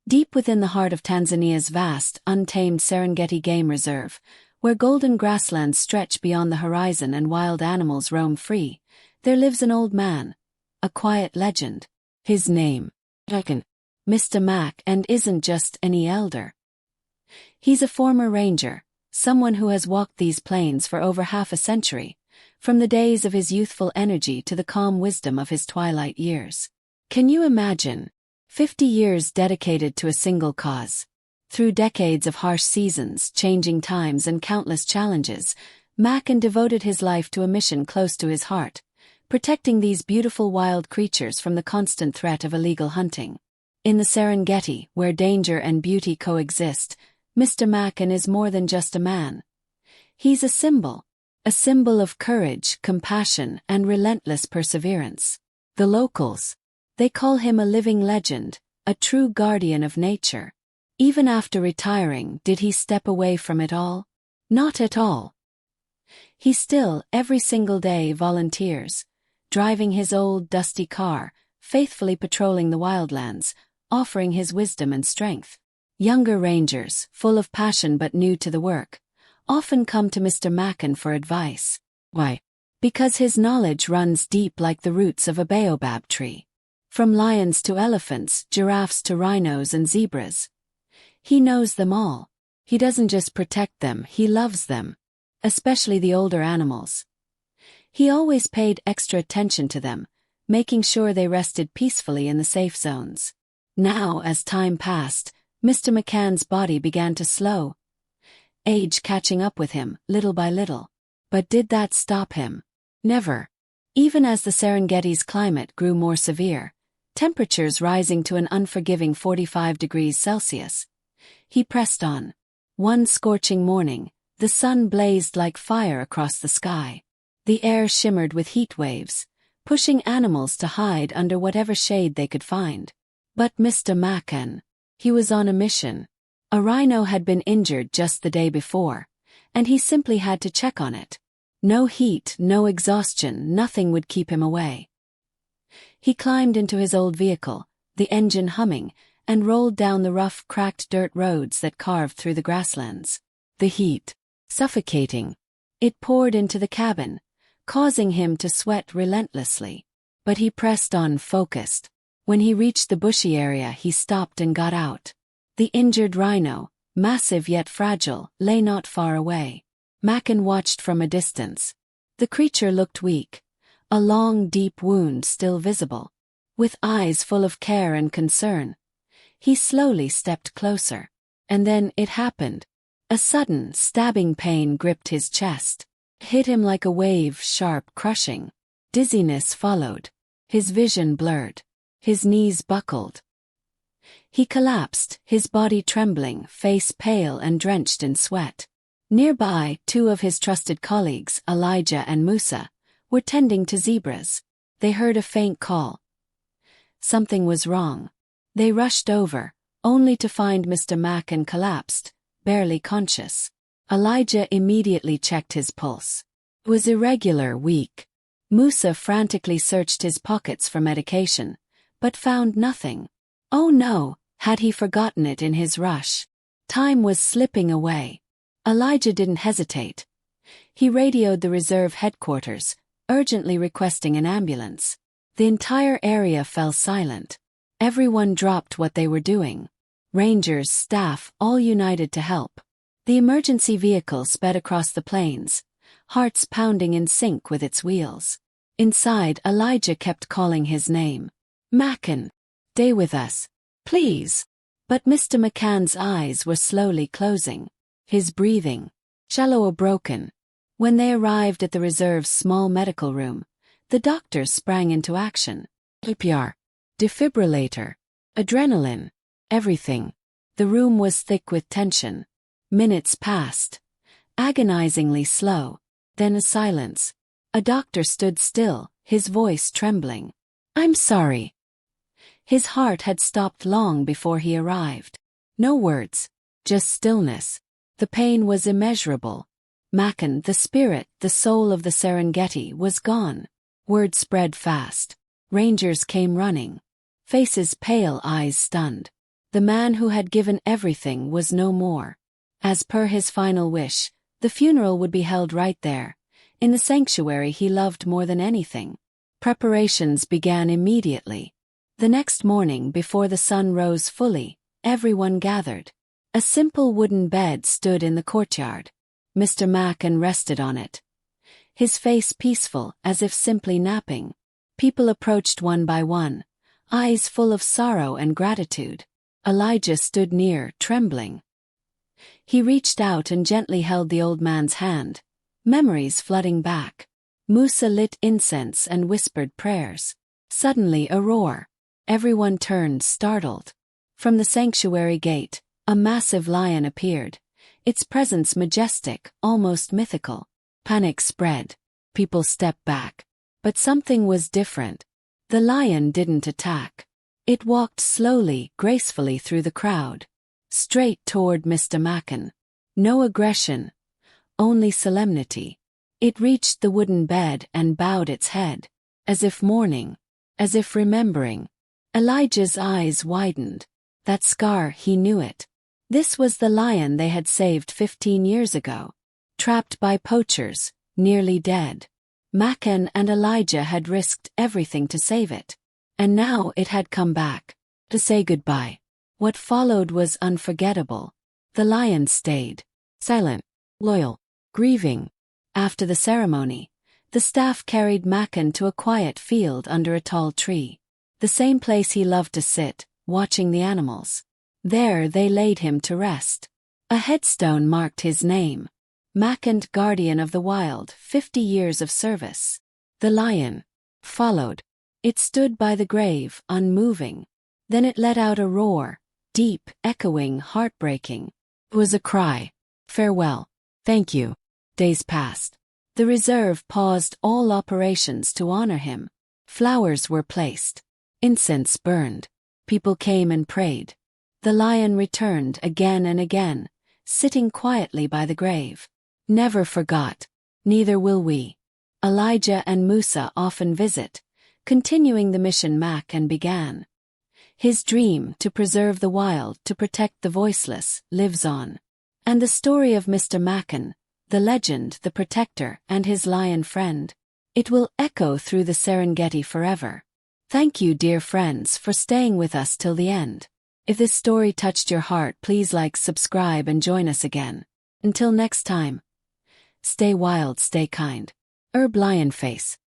Deep within the heart of Tanzania's vast, untamed Serengeti Game Reserve, where golden grasslands stretch beyond the horizon and wild animals roam free, there lives an old man, a quiet legend. His name, Mr. Mac, and isn't just any elder. He's a former ranger, someone who has walked these plains for over half a century, from the days of his youthful energy to the calm wisdom of his twilight years. Can you imagine? 50 years dedicated to a single cause. Through decades of harsh seasons, changing times, and countless challenges, Macand devoted his life to a mission close to his heart, protecting these beautiful wild creatures from the constant threat of illegal hunting. In the Serengeti, where danger and beauty coexist, Mr. Macand is more than just a man. He's a symbol of courage, compassion, and relentless perseverance. The locals, they call him a living legend, a true guardian of nature. Even after retiring, did he step away from it all? Not at all. He still, every single day, volunteers, driving his old, dusty car, faithfully patrolling the wildlands, offering his wisdom and strength. Younger rangers, full of passion but new to the work, often come to Mr. Macand for advice. Why? Because his knowledge runs deep like the roots of a baobab tree. From lions to elephants, giraffes to rhinos and zebras. He knows them all. He doesn't just protect them, he loves them. Especially the older animals. He always paid extra attention to them, making sure they rested peacefully in the safe zones. Now, as time passed, Mr. Macand's body began to slow. Age catching up with him, little by little. But did that stop him? Never. Even as the Serengeti's climate grew more severe, temperatures rising to an unforgiving 45 degrees Celsius, he pressed on. One scorching morning, the sun blazed like fire across the sky. The air shimmered with heat waves, pushing animals to hide under whatever shade they could find. But Mr. Macand, he was on a mission. A rhino had been injured just the day before, and he simply had to check on it. No heat, no exhaustion, nothing would keep him away. He climbed into his old vehicle, the engine humming, and rolled down the rough, cracked dirt roads that carved through the grasslands. The heat, suffocating. It poured into the cabin, causing him to sweat relentlessly. But he pressed on, focused. When he reached the bushy area, he stopped and got out. The injured rhino, massive yet fragile, lay not far away. Macand watched from a distance. The creature looked weak, a long, deep wound still visible. With eyes full of care and concern, he slowly stepped closer. And then it happened. A sudden, stabbing pain gripped his chest. Hit him like a wave, sharp, crushing. Dizziness followed. His vision blurred. His knees buckled. He collapsed, his body trembling, face pale and drenched in sweat. Nearby, two of his trusted colleagues, Elijah and Musa, were tending to zebras. They heard a faint call. Something was wrong. They rushed over, only to find Mr. Macand collapsed, barely conscious. Elijah immediately checked his pulse. It was irregular, weak. Musa frantically searched his pockets for medication, but found nothing. Oh no, had he forgotten it in his rush? Time was slipping away. Elijah didn't hesitate. He radioed the reserve headquarters, urgently requesting an ambulance. The entire area fell silent. Everyone dropped what they were doing. Rangers, staff, all united to help. The emergency vehicle sped across the plains, hearts pounding in sync with its wheels. Inside, Elijah kept calling his name. Macand, stay with us, please. But Mr. Macand's eyes were slowly closing. His breathing, shallow or broken. When they arrived at the reserve's small medical room, the doctors sprang into action. CPR, defibrillator, adrenaline, everything. The room was thick with tension. Minutes passed, agonizingly slow. Then a silence. A doctor stood still, his voice trembling. "I'm sorry." His heart had stopped long before he arrived. No words, just stillness. The pain was immeasurable. Macand, the spirit, the soul of the Serengeti, was gone. Word spread fast. Rangers came running. Faces pale, eyes stunned. The man who had given everything was no more. As per his final wish, the funeral would be held right there, in the sanctuary he loved more than anything. Preparations began immediately. The next morning, before the sun rose fully, everyone gathered. A simple wooden bed stood in the courtyard. Mr. Macand rested on it, his face peaceful as if simply napping. People approached one by one, eyes full of sorrow and gratitude. Elijah stood near, trembling. He reached out and gently held the old man's hand, memories flooding back. Musa lit incense and whispered prayers. Suddenly a roar. Everyone turned, startled. From the sanctuary gate, a massive lion appeared, its presence majestic, almost mythical. Panic spread. People stepped back. But something was different. The lion didn't attack. It walked slowly, gracefully through the crowd, straight toward Mr. Macand. No aggression, only solemnity. It reached the wooden bed and bowed its head, as if mourning, as if remembering. Elijah's eyes widened. That scar, he knew it. This was the lion they had saved 15 years ago. Trapped by poachers, nearly dead. Macand and Elijah had risked everything to save it. And now it had come back, to say goodbye. What followed was unforgettable. The lion stayed, silent, loyal, grieving. After the ceremony, the staff carried Macand to a quiet field under a tall tree, the same place he loved to sit, watching the animals. There they laid him to rest. A headstone marked his name. Macand, guardian of the wild, 50 years of service. The lion followed. It stood by the grave, unmoving. Then it let out a roar, deep, echoing, heartbreaking. It was a cry. Farewell. Thank you. Days passed. The reserve paused all operations to honor him. Flowers were placed. Incense burned. People came and prayed. The lion returned again and again, sitting quietly by the grave. Never forgot. Neither will we. Elijah and Musa often visit, continuing the mission Macand began. His dream to preserve the wild, to protect the voiceless, lives on. And the story of Mr. Macand, the legend, the protector, and his lion friend, it will echo through the Serengeti forever. Thank you, dear friends, for staying with us till the end. If this story touched your heart, please like, subscribe, and join us again. Until next time. Stay wild, stay kind. Herb Lion Face.